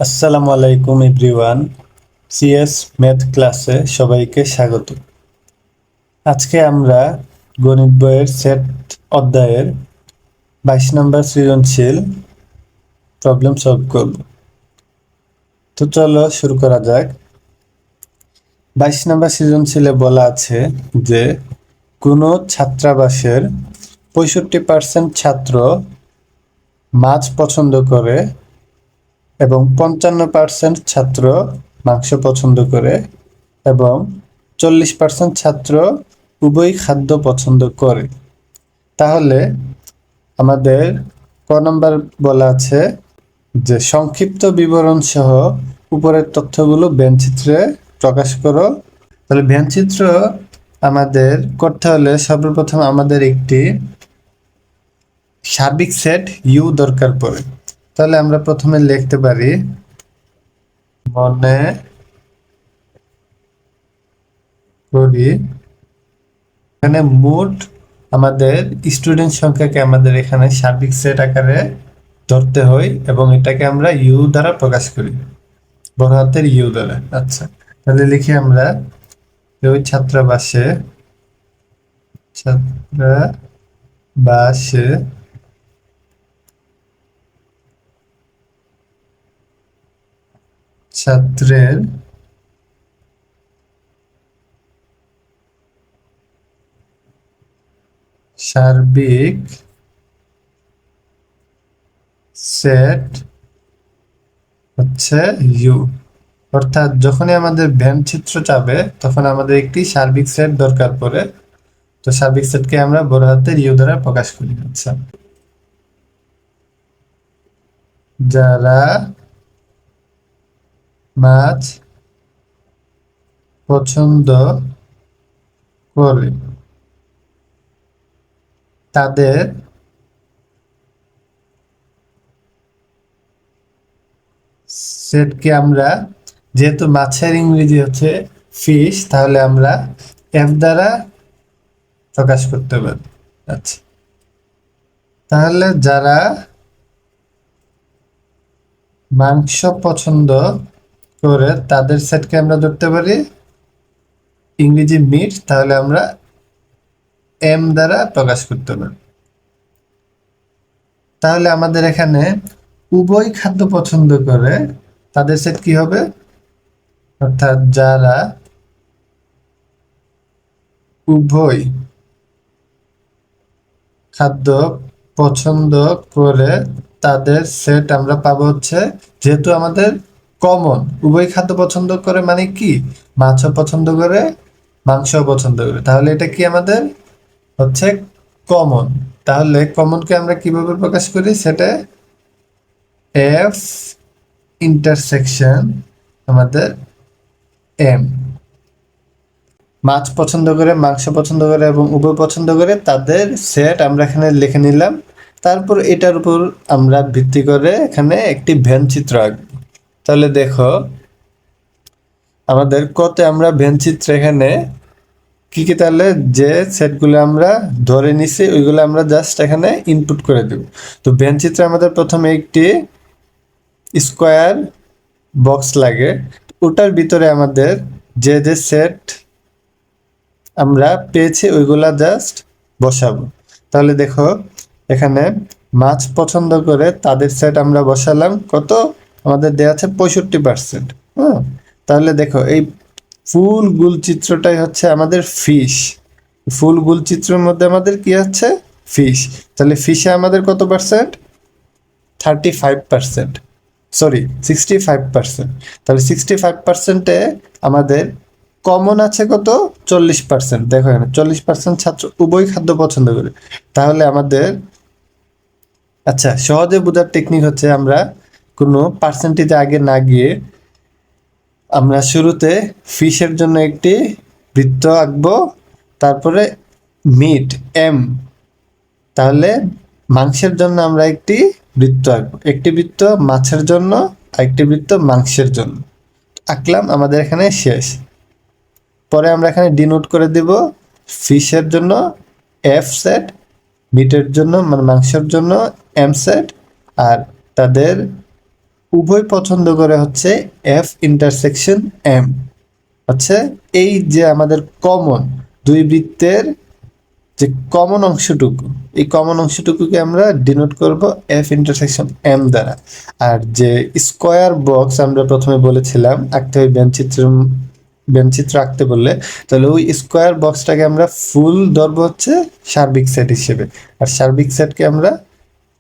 আসসালামু আলাইকুম everyone. CS math ক্লাসে সবাইকে স্বাগত। আজকে আমরা গণিত বইয়ের সেট অধ্যায়ের 22 নম্বর সৃজনশীল প্রবলেম সলভ করব। তো চলো শুরু করা যাক। 22 নম্বর সৃজনশীলে বলা আছে যে কোনো ছাত্রাবাসের 65% ছাত্র মাছ পছন্দ করে এবং 55% ছাত্র মাংস পছন্দ করে এবং 40% ছাত্র উভয় খাদ্য পছন্দ করে। তাহলে আমাদের ক নম্বর বলা আছে যে সংক্ষিপ্ত বিবরণ সহ উপরের তথ্যগুলো ব্যঞ্চিত্রে প্রকাশ করো। তাহলে ব্যঞ্চিত্র আমাদের করতে হলে সর্বপ্রথম আমাদের একটি সার্বিক সেট ইউ দরকার পড়ে। তাহলে আমরা প্রথমে লিখতে পারি মনে করি এখানে মোট আমাদের স্টুডেন্ট সংখ্যাকে আমাদের এখানে সার্বিক সেট আকারে ধরতে হয় এবং এটাকে আমরা ইউ দ্বারা প্রকাশ করি, বড় হাতের ইউ দ্বারা। আচ্ছা, তাহলে লিখি আমরা ওই ছাত্রাবাসে ছাত্রের সার্বিক সেট হচ্ছে ইউ। অর্থাৎ যখনই আমাদের ব্যঞ্চিত্র চাবে তখন আমাদের একটি সার্বিক সেট দরকার পড়ে। তো সার্বিক সেটকে আমরা বড় হাতের ইউ দ্বারা প্রকাশ করি। আচ্ছা, যারা মাছ পছন্দ করে তাদের সেটকে আমরা, যেহেতু মাছের ইংরেজি হচ্ছে ফিশ, তাহলে আমরা এফ দ্বারা প্রকাশ করতে পারি। আচ্ছা, তাহলে যারা মাংস পছন্দ করে তাদের সেটকে আমরা ধরতে পারি ইংরেজি মিট, তাহলে আমরা এম দ্বারা প্রকাশ করতে পারি। তাহলে আমাদের এখানে উভয় খাদ্য পছন্দ করে তাদের সেট কি হবে? অর্থাৎ যারা উভয় খাদ্য পছন্দ করে তাদের সেট আমরা পাবো হচ্ছে, যেহেতু আমাদের কমন উভয় খাদ্য পছন্দ করে মানে কি মাছও পছন্দ করে মাংসও পছন্দ করে, তাহলে এটা কি আমাদের হচ্ছে কমন। তাহলে কমনকে আমরা কিভাবে প্রকাশ করি? সেটা এফ ইন্টারসেকশন আমাদের এম। মাছ পছন্দ করে মাংস পছন্দ করে এবং উভয় পছন্দ করে তাদের সেট আমরা এখানে লিখে নিলাম। তারপর এটার উপর আমরা ভিত্তি করে এখানে একটি ভেনচিত্র আঁকব। তাহলে দেখো আমাদের কতে আমরা ভেনচিত্র এখানে কি কি, তাহলে যে সেটগুলো আমরা ধরে নিছি ওইগুলো আমরা জাস্ট এখানে ইনপুট করে দেব। তো ভেনচিত্রে আমাদের প্রথমে একটি স্কোয়ার বক্স লাগে, ওটার ভিতরে আমাদের যে যে সেট আমরা পেয়েছি ওইগুলা জাস্ট বসাবো। তাহলে দেখো এখানে মাছ পছন্দ করে তাদের সেট আমরা বসালাম, কত আমাদের দেওয়া আছে 65%। হ্যাঁ, তাহলে দেখো এই ফুল গুল চিত্রটাই হচ্ছে আমাদের ফিশ। ফুল গুল চিত্রের মধ্যে আমাদের কি আছে? ফিশ। তাহলে ফিশে আমাদের কত পার্সেন্ট? 35%, সরি 65%। তাহলে 65%-এ আমাদের কমন আছে কত? 40%। দেখো এখানে 40% ছাত্র উভয় খাদ্য পছন্দ করে। তাহলে আমাদের, আচ্ছা, সহজে বোঝার টেকনিক হচ্ছে আমরা কোনো পার্সেন্টেজে আগে না গিয়ে আমরা শুরুতে ফিশের জন্য একটি বৃত্ত আঁকবো, তারপরে মিট এম, তাহলে মাংসের জন্য আমরা একটি বৃত্ত আঁকবো, একটি বৃত্ত মাছের জন্য আর একটি বৃত্ত মাংসের জন্য আঁকলাম, আমাদের এখানে শেষ। পরে আমরা এখানে ডিনোট করে দিব ফিশের জন্য এফ সেট, মিটের জন্য মানে মাংসের জন্য এম সেট, আর তাদের উভয় পছন্দ করে হচ্ছে এফ ইন্টারসেকশন এম। হচ্ছে এই যে আমাদের কমন দুই বৃত্তের যে কমন অংশটুকু, এই কমন অংশটুকুকে আমরা ডিনোট করব এফ ইন্টারসেকশন এম দ্বারা। আর যে স্কোয়ার বক্স আমরা প্রথমে বলেছিলাম আঁকতে হয় বেঞ্চিত্র আঁকতে বললে, তাহলে ওই স্কোয়ার বক্সটাকে আমরা ফুল ধরবো হচ্ছে সার্বিক সেট হিসেবে। আর সার্বিক সেটকে আমরা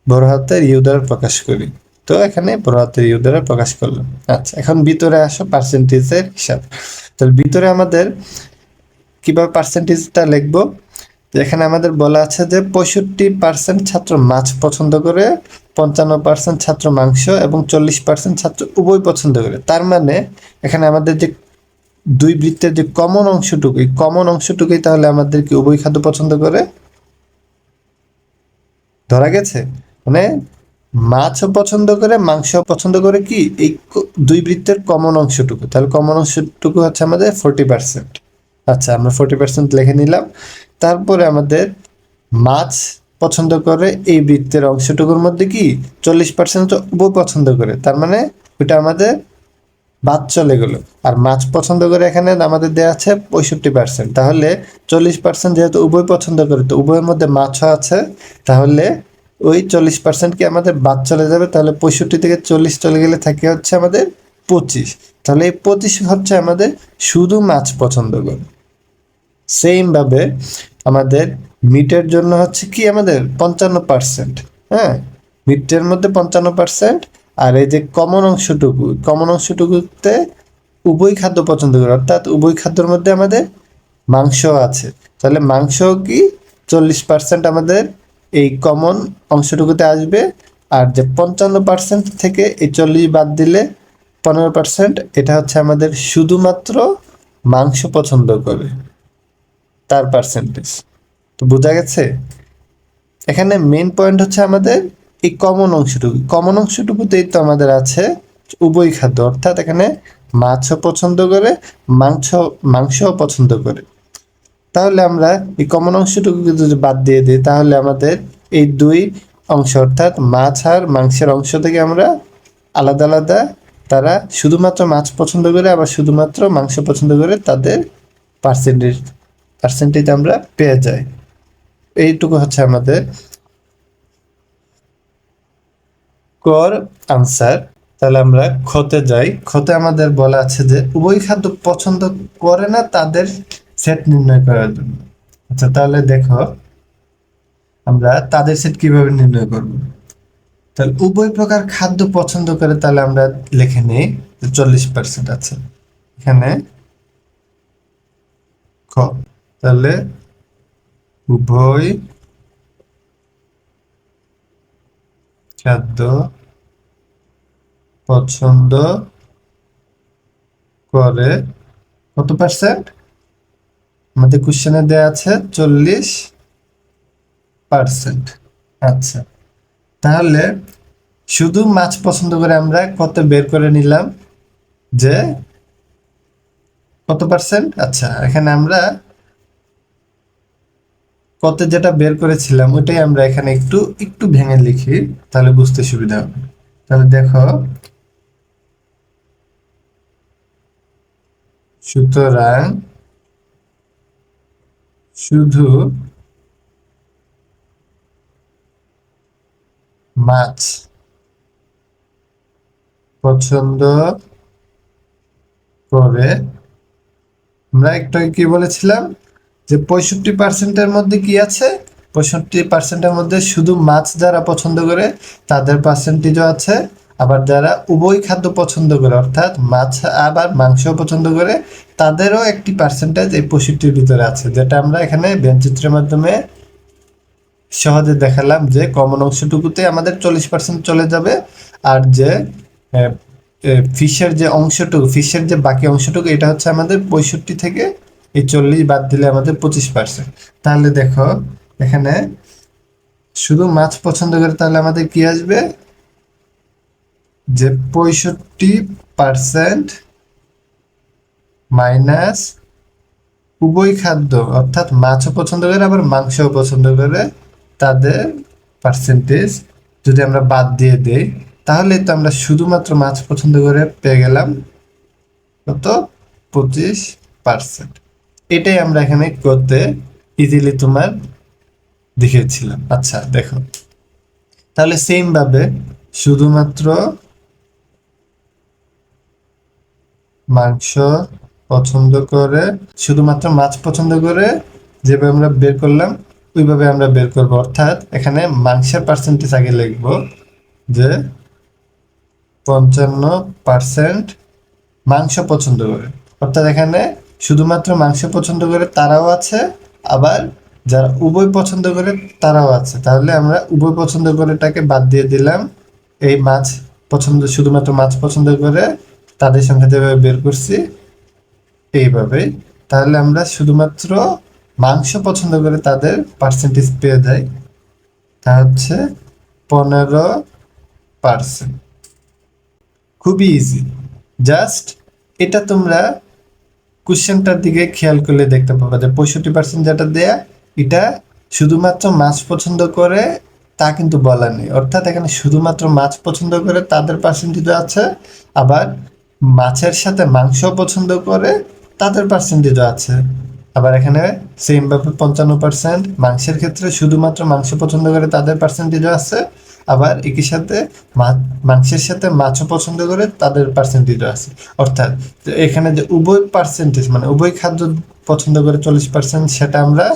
বড় হাতের ইউ দ্বারা প্রকাশ করি। তো এখানে বড় হাতের ইউ দ্বারা প্রকাশ করলাম। আচ্ছা, এখন ভিতরে আসো পার্সেন্টেজের হিসাব। তাহলে ভিতরে আমাদের কিভাবে পার্সেন্টেজটা লিখবো? এখানে আমাদের বলা আছে যে 65% ছাত্র মাছ পছন্দ করে, 55% ছাত্র মাংস এবং 40% ছাত্র উভয় পছন্দ করে। তার মানে এখানে আমাদের যে দুই বৃত্তের যে কমন অংশটুকু, এই কমন অংশটুকুই তাহলে আমাদের কি উভয় খাদ্য পছন্দ করে ধরা গেছে। মানে মাছও পছন্দ করে, মাংস পছন্দ করে, কি এই দুই বৃত্তের কমন অংশটুকু। তাহলে কমন অংশটুকু হচ্ছে আমাদের 40%। আচ্ছা, আমরা 40% লিখে নিলাম। তারপরে আমাদের মাছ পছন্দ করে এই বৃত্তের অংশটুকুর মধ্যে কি 40% উভয় পছন্দ করে, তার মানে ওইটা আমাদের বাদ চলে গেল। আর মাছ পছন্দ করে এখানে আমাদের দেওয়া আছে 65%। তাহলে 40% যেহেতু উভয় পছন্দ করে, তো উভয়ের মধ্যে মাছও আছে, তাহলে ওই 40% কি আমাদের বাদ চলে যাবে। তাহলে 65 থেকে 40 চলে গেলে থাকে হচ্ছে আমাদের 25। তাহলে এই 25 হচ্ছে আমাদের শুধু মাছ পছন্দ করে। সেম ভাবে আমাদের মিটের জন্য হচ্ছে কি আমাদের 55%। হ্যাঁ, মিটের মধ্যে 55%। আর এই যে কমন অংশটুকুতে উভয় খাদ্য পছন্দ করে, অর্থাৎ উভয় খাদ্যের মধ্যে আমাদের মাংস আছে। তাহলে মাংস কি 40% আমাদের এই কমন অংশটুকুতে আসবে। আর যে 55% থেকে এই 40 বাদ দিলে 15%, এটা হচ্ছে আমাদের শুধুমাত্র মাংস পছন্দ করে, তার পার্সেন্টেজ। তো বোঝা গেছে। এখানে মেইন পয়েন্ট হচ্ছে আমাদের এই কমন অংশটুকুতেই তো আমাদের আছে উভয় খাদ্য, অর্থাৎ এখানে মাছও পছন্দ করে, মাংসও পছন্দ করে। তাহলে আমরা এই কমন অংশটুকুকে যদি বাদ দিয়ে দিই, তাহলে আমাদের এই দুই অংশ অর্থাৎ মাছ আর মাংসের অংশ থেকে আমরা আলাদা আলাদা, তারা শুধুমাত্র মাছ পছন্দ করে আবার শুধুমাত্র মাংস পছন্দ করে, তাদের পার্সেন্টেজ আমরা পেয়ে যাই। এইটুকু হচ্ছে আমাদের কর আনসার। তাহলে আমরা খতে যাই। খতে আমাদের বলা আছে যে উভয় খাদ্য পছন্দ করে না তাদের সেট নির্ণয় করার জন্য। আচ্ছা, তাহলে দেখো আমরা তাদের সেট কিভাবে নির্ণয় করব। তাহলে উভয় প্রকার খাদ্য পছন্দ করে, তাহলে আমরা লিখে নিই 40% আছে এখানে খ। তাহলে উভয় খাদ্য পছন্দ করে কত পার্সেন্ট? আমাদের কোশ্চেনে দেওয়া আছে 40%। আচ্ছা, তাহলে শুধু মাছ পছন্দ করে আমরা কত বের করে নিলাম যে কত পার্সেন্ট। আচ্ছা, এখানে আমরা কত যেটা বের করেছিলাম ওইটাই আমরা এখানে একটু একটু ভেঙে লিখি, তাহলে বুঝতে সুবিধা হবে। তাহলে দেখো, সুতরাং শুধু মাছ পছন্দ করে, আমরা একটু কি বলেছিলাম যে 65%-এর মধ্যে কি আছে, 65%-এর মধ্যে শুধু মাছ যারা পছন্দ করে তাদের পার্সেন্টেজও আছে, আবার যারা উভয় খাদ্য পছন্দ করে অর্থাৎ মাছ আবার মাংস পছন্দ করে তাদেরও একটি পার্সেন্টেজ এই 65-র ভিতরে আছে, যেটা আমরা এখানে ব্যঞ্চিত্রের মাধ্যমে সহজে দেখালাম যে কমন অংশটুকুতে আমাদের 40% চলে যাবে। আর যে ফিশের যে বাকি অংশটুকু, এটা হচ্ছে আমাদের 65 থেকে এই 40 বাদ দিলে আমাদের 25%। তাহলে দেখো এখানে শুধু মাছ পছন্দ করে, তাহলে আমাদের কি আসবে যে 65% মাইনাস উভয় খাদ্য অর্থাৎ মাছও পছন্দ করে আবার মাংসও পছন্দ করে, তাদের পার্সেন্টেজ যদি আমরা বাদ দিয়ে দেই, তাহলে তো আমরা শুধুমাত্র মাছ পছন্দ করে পেয়ে গেলাম কত, 25%। এটাই আমরা এখানে করতে ইজিলি তোমার দেখিয়েছিলাম। আচ্ছা দেখো, তাহলে সেম ভাবে শুধুমাত্র মাংস পছন্দ করে, শুধুমাত্র মাছ পছন্দ করে যেভাবে আমরা বের করলাম ওইভাবে আমরা বের করব। অর্থাৎ এখানে মাংসের পার্সেন্টেজ আগে লিখব যে 55% মাংস পছন্দ করে। অর্থাৎ এখানে শুধুমাত্র মাংস পছন্দ করে তারাও আছে, আবার যারা উভয় পছন্দ করে তারাও আছে। তাহলে আমরা উভয় পছন্দ করেটাকে বাদ দিয়ে দিলাম, এই মাছ পছন্দ, শুধুমাত্র মাছ পছন্দ করে তাদের সংখ্যা যেভাবে বের করছি এইভাবেই। তাহলে আমরা শুধুমাত্র মাংস পছন্দ করে তাদের পার্সেন্টেজ পেয়ে যাই, তা হচ্ছে 15%। খুবই ইজি। জাস্ট এটা তোমরা কোশ্চেনটার দিকে খেয়াল করলে দেখতে পাবা যে 65% যেটা দেয়া, এটা শুধুমাত্র মাছ পছন্দ করে তা কিন্তু বলা নেই। অর্থাৎ এখানে শুধুমাত্র মাছ পছন্দ করে তাদের পার্সেন্টেজ আছে, আবার মাছের সাথে মাংস পছন্দ করে তাদের পার্সেন্টেজও আছে। আবার এখানে সেম ভাবে 55% মাংসের ক্ষেত্রে শুধুমাত্র মাংস পছন্দ করে তাদের পার্সেন্টেজও আছে, আবার একই সাথে মাংসের সাথে মাছও পছন্দ করে তাদের পার্সেন্টেজও আছে। অর্থাৎ এখানে যে উভয় পার্সেন্টেজ মানে উভয় খাদ্য পছন্দ করে 40%, সেটা আমরা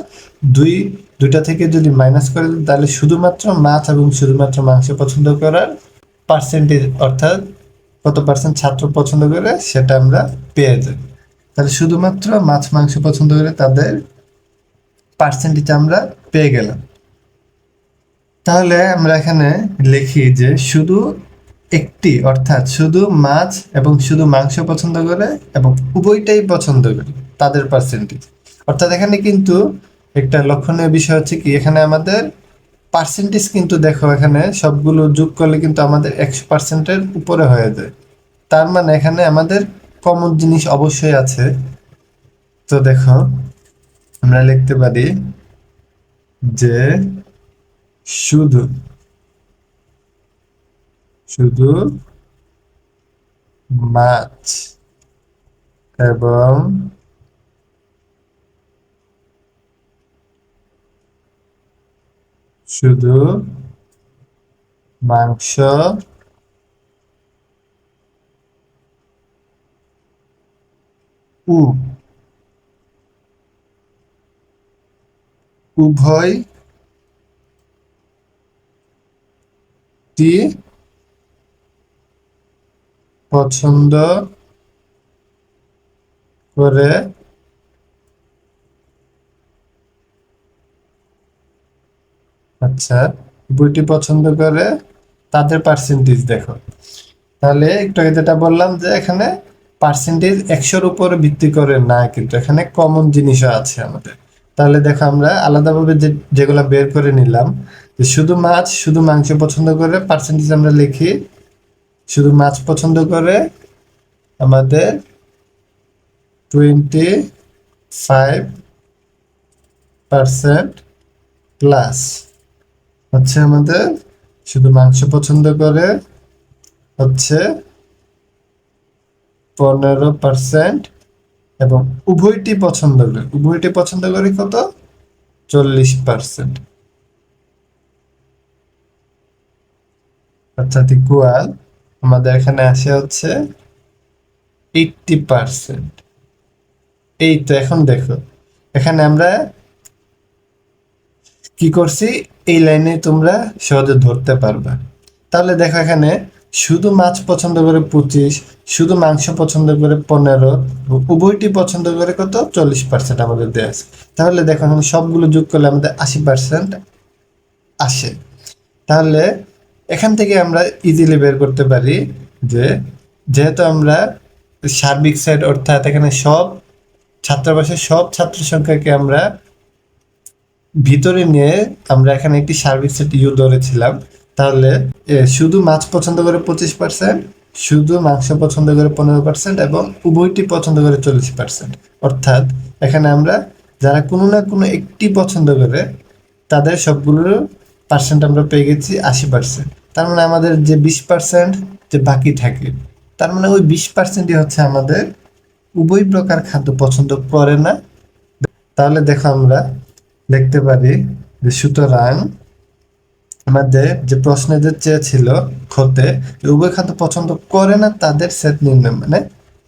দুইটা থেকে যদি মাইনাস করে দিই তাহলে শুধুমাত্র মাছ এবং শুধুমাত্র মাংস পছন্দ করার পার্সেন্টেজ, অর্থাৎ কত পার্সেন্ট ছাত্র পছন্দ করে সেটা আমরা পেয়ে যাই। তাহলে শুধুমাত্র মাছ মাংস পছন্দ করে তাদের পার্সেন্টেজ আমরা পেয়ে গেলাম। তাহলে আমরা এখানে লিখি যে শুধু একটি, অর্থাৎ শুধু মাছ এবং শুধু মাংস পছন্দ করে এবং উভয়টাই পছন্দ করে তাদের পার্সেন্টেজ। অর্থাৎ এখানে কিন্তু একটা লক্ষণীয় বিষয় হচ্ছে কি, এখানে আমাদের পার্সেন্টেজ কিন্তু দেখো এখানে সবগুলো যোগ করলে কিন্তু আমাদের 100%-এর উপরে হয়ে যায়। তার মানে এখানে আমাদের কমন জিনিস অবশ্যই আছে। তো দেখো আমরা লিখতে পারি যে শুধু শুধু মাছ এবং শুধু মাংস উভয়টি পছন্দ করে আচ্ছা বইটি পছন্দ করে তাদের পার্সেন্টেজ দেখো। তাহলে একটু আগে যেটা বললাম যে এখানে পার্সেন্টেজ 100-র উপরে ভিত্তি করে না, কিন্তু এখানে কমন জিনিসও আছে আমাদের। তাহলে দেখো আমরা আলাদাভাবে যেগুলো বের করে নিলাম, যে শুধু মাছ শুধু মাংস পছন্দ করে পার্সেন্টেজ আমরা লিখি শুধু মাছ পছন্দ করে আমাদের 25% প্লাস হচ্ছে আমাদের শুধু মাংস পছন্দ করে হচ্ছে 15% এবং উভয়টি পছন্দ করে কত, 40%। অর্থাৎ ইকুয়াল আমাদের এখানে আসে হচ্ছে 80%। এই তো এখন দেখো এখানে আমরা কি করছি, এই লাইনে তোমরা সহজে ধরতে পারবা। তাহলে দেখো এখানে শুধু মাছ পছন্দ করে 25, শুধু মাংস পছন্দ করে 15, উভয়টি পছন্দ করে কত, 40% আমাদের দেওয়া আছে। তাহলে দেখো এখানে সবগুলো যোগ করলে আমাদের 80% আসে। তাহলে এখান থেকে আমরা ইজিলি বের করতে পারি যে যেহেতু আমরা সার্বিক সাইড, অর্থাৎ এখানে সব ছাত্রাবাসের সব ছাত্র সংখ্যাকে আমরা ভিতরে নিয়ে আমরা এখানে একটি সার্বিক সেট ইউ ধরেছিলাম। তাহলে শুধু মাছ পছন্দ করে 25%, শুধু মাংস পছন্দ করে 15% এবং উভয়টি পছন্দ করে 40%। অর্থাৎ এখানে আমরা যারা কোনো না কোনো একটি পছন্দ করে তাদের সবগুলোর পার্সেন্ট আমরা পেয়ে গেছি 80%। তার মানে আমাদের যে 20% যে বাকি থাকে, তার মানে ওই 20%ই হচ্ছে আমাদের উভয় প্রকার খাদ্য পছন্দ করে না। তাহলে দেখো আমরা লিখতে পারি যে সুতরাং আমাদের যে প্রশ্নে যে চেয়েছিল খতে উভয় খাদ্য পছন্দ করে না তাদের সেট নির্ণয়, মানে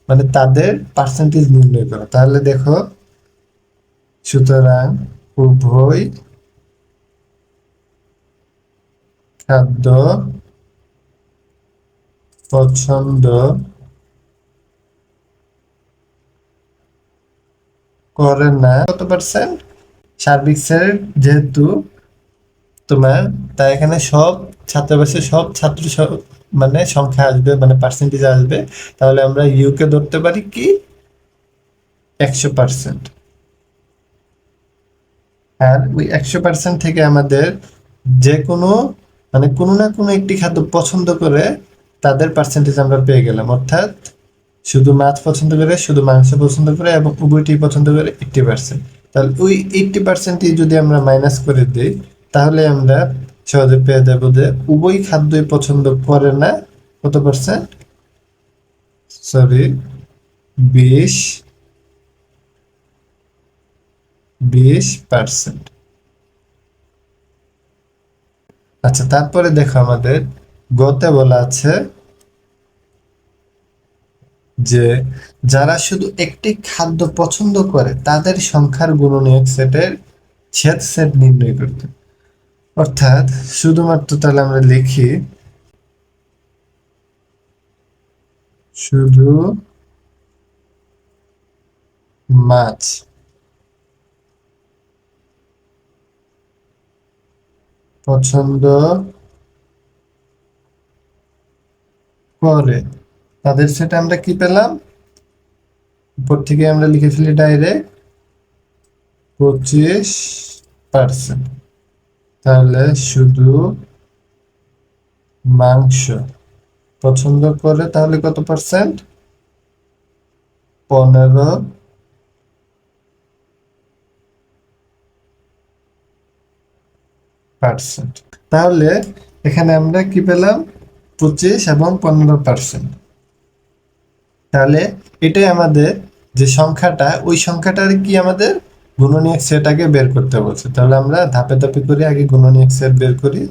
মানে তাদের পার্সেন্টেজ নির্ণয় করো। তাহলে দেখো সুতরাং উভয় খাদ্য পছন্দ করে না কত পার্সেন্ট, সার্বিক সেট যেহেতু তোমার, তাই এখানে সব ছাত্রাবাসে সব ছাত্র মানে সংখ্যা আসবে, মানে পার্সেন্টেজ আসবে। তাহলে আমরা ইউকে ধরতে পারি কি 100%। আর ওই 100% থেকে আমাদের যে কোনো মানে কোনো না কোনো একটি খাদ্য পছন্দ করে তাদের পার্সেন্টেজ আমরা পেয়ে গেলাম, অর্থাৎ শুধু মাছ পছন্দ করে, শুধু মাংস পছন্দ করে এবং উভয়টি পছন্দ করে 80%। তাহলে ওই 80%ই যদি আমরা মাইনাস করে দিই তাহলে আমরা সহজে পেয়ে যাবো যে উভয় খাদ্যই পছন্দ করে না কত পার্সেন্ট, সরি 20%। আচ্ছা, তারপরে দেখো আমাদের গতে বলা আছে যে যারা শুধু একটি খাদ্য পছন্দ করে তাদের সংখ্যার গুণনীয়ক সেটের ছেদ সেট নির্ণয় করতে। অর্থাৎ শুধুমাত্র তাহলে আমরা লিখি শুধু মাছ পছন্দ করে তাদের সেটা আমরা কি পেলাম, উপর থেকে আমরা লিখে ফেলি ডাইরেক্ট 25%। তাহলে শুধু মাংস পছন্দ করে তাহলে কত পার্সেন্ট, 15%। তাহলে এখানে আমরা কি পেলাম 25 এবং 15%। তাহলে এটাই আমাদের যে সংখ্যাটা, ওই সংখ্যাটার কি আমাদের গুণনীয়ক সেট আগে বের করতে বলছে। তাহলে আমরা ধাপে ধাপে করে আগে গুণনীয়ক সেট বের করি।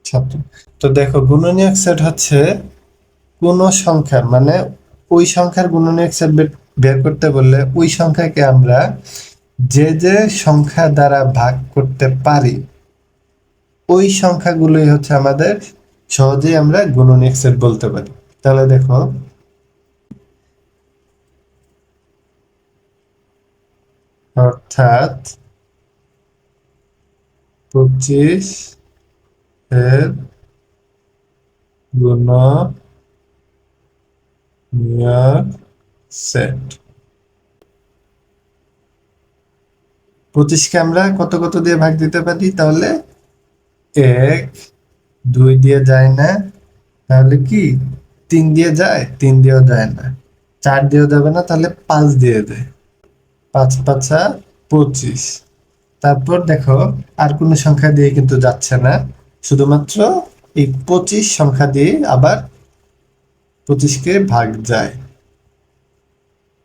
ছাত্র, তো দেখো গুণনীয়ক সেট হচ্ছে কোন সংখ্যার মানে ওই সংখ্যার গুণনীয়ক সেট বের করতে বললে ওই সংখ্যাকে আমরা যে যে সংখ্যা দ্বারা ভাগ করতে পারি ওই সংখ্যাগুলোই হচ্ছে আমাদের সহজেই আমরা গুণনীয়ক সেট বলতে পারি। তাহলে দেখো অর্থাৎ 25 এর গুণনীয়ক সেট, 25কে আমরা কত কত দিয়ে ভাগ দিতে পারি, তাহলে 1 2 দিয়ে যায় না, তাহলে কি 3 দিয়ে যায়, 3 দিয়েও যায় না, 4 দিয়েও যাবে না, তাহলে 5 দিয়ে দেয়, 5 5 25। তারপর দেখো আর কোনো সংখ্যা দিয়ে কিন্তু যাচ্ছে না, শুধুমাত্র এই 25 সংখ্যা দিয়ে আবার 25কে ভাগ যায়।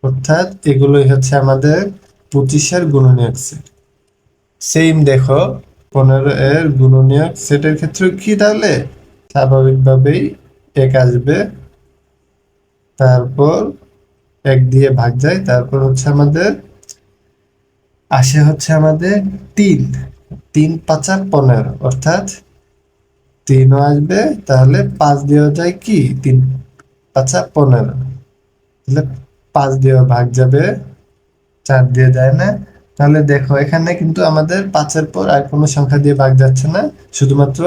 অর্থাৎ এগুলোই হচ্ছে আমাদের 25-এর গুণনীয়ক সেট। সেম দেখো 15 এর গুণনীয়ক সেটের ক্ষেত্রে কি, তাহলে স্বাভাবিকভাবেই 1 আসবে, তারপর 1 দিয়ে ভাগ যায়, তারপর হচ্ছে আমাদের আসে হচ্ছে আমাদের 3 3 5 15, অর্থাৎ 3ও আসবে, তাহলে 5 দিয়েও যায় কি 3 5 15, তাহলে 5 দিয়েও ভাগ যাবে, 4 দিয়ে যায় না। তাহলে দেখো এখানে কিন্তু আমাদের 5-এর পর আর কোনো সংখ্যা দিয়ে ভাগ যাচ্ছে না, শুধুমাত্র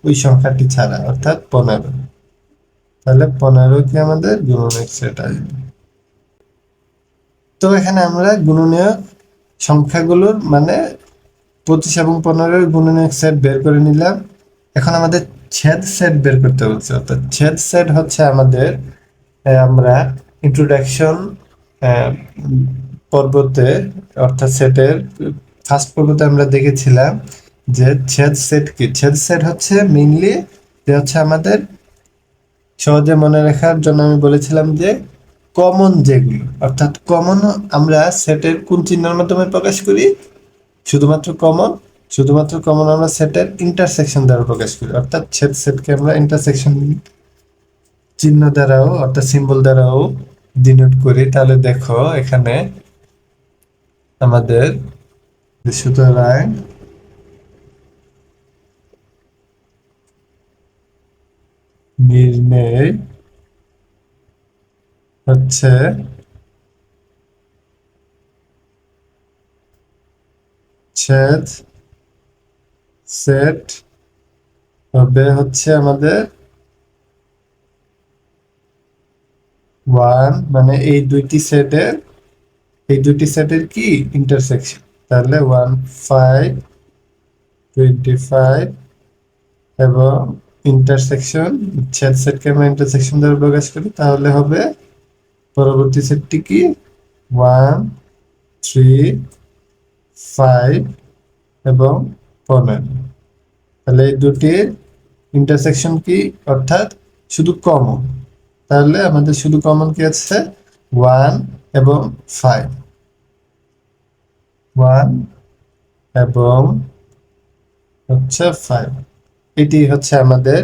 ওই সংখ্যাটি ছাড়া, অর্থাৎ 15। তাহলে 15 কি আমাদের গুণনীয়ক সেট আসবে। তো এখানে আমরা গুণনীয়ক সংখ্যাগুলোর মানে 25 এবং 15-এর গুণনীয়ক সেট বের করে নিলাম। এখন আমাদের ছেদ সেট বের করতে বলছে, অর্থাৎ ছেদ সেট হচ্ছে আমাদের আমরা ইন্ট্রোডাকশন পর্বতে অর্থাৎ সেটের ফার্স্ট পর্বতে আমরা দেখেছিলাম যে ছেদ সেট কি। ছেদ সেট হচ্ছে মেইনলি যে হচ্ছে আমাদের সহজে মনে রাখার জন্য আমি বলেছিলাম যে কমন যেগুলো, অর্থাৎ কমন আমরা সেটের কোন চিহ্নের মাধ্যমে প্রকাশ করি, শুধুমাত্র কমন আমরা সেটের ইন্টারসেকশন দ্বারা প্রকাশ করি। অর্থাৎ ছেদ সেটকে আমরা ইন্টারসেকশন চিহ্ন দ্বারাও অর্থাৎ সিম্বল দ্বারাও ডিনোট করি। তাহলে দেখো এখানে আমাদের সুতরাং নির্ণয় হচ্ছে ছেদ সেট হবে হচ্ছে আমাদের 1, মানে এই দুইটি সেটের কি ইন্টারসেকশন। তাহলে 1 5 25 এবং ইন্টারসেকশন ছেদ সেটকে আমরা ইন্টারসেকশন দ্বারা প্রকাশ করি। তাহলে হবে পরবর্তী সেটটি কি 1 3 5 এবং 15। তাহলে এই দুটির ইন্টারসেকশন কি, অর্থাৎ শুধু কমন। তাহলে আমাদের শুধু কমন কি আছে 1 এবং 5, 1 এবং হচ্ছে 5। এটি হচ্ছে আমাদের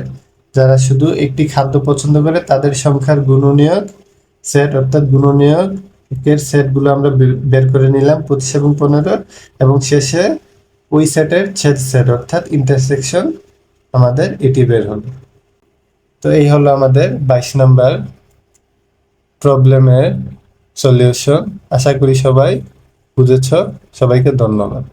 যারা শুধু একটি খাদ্য পছন্দ করে তাদের সংখ্যার গুণনীয়ক সেট, অর্থাৎ গুণনীয়ক এর সেটগুলো আমরা বের করে নিলাম 25 এবং 15, এবং শেষে ওই সেটের ছেদ সেট অর্থাৎ ইন্টারসেকশন আমাদের এটি বের হলো। তো এই হলো আমাদের 22 নম্বর প্রবলেমের সলিউশন। আশা করি সবাই বুঝেছ। সবাইকে ধন্যবাদ।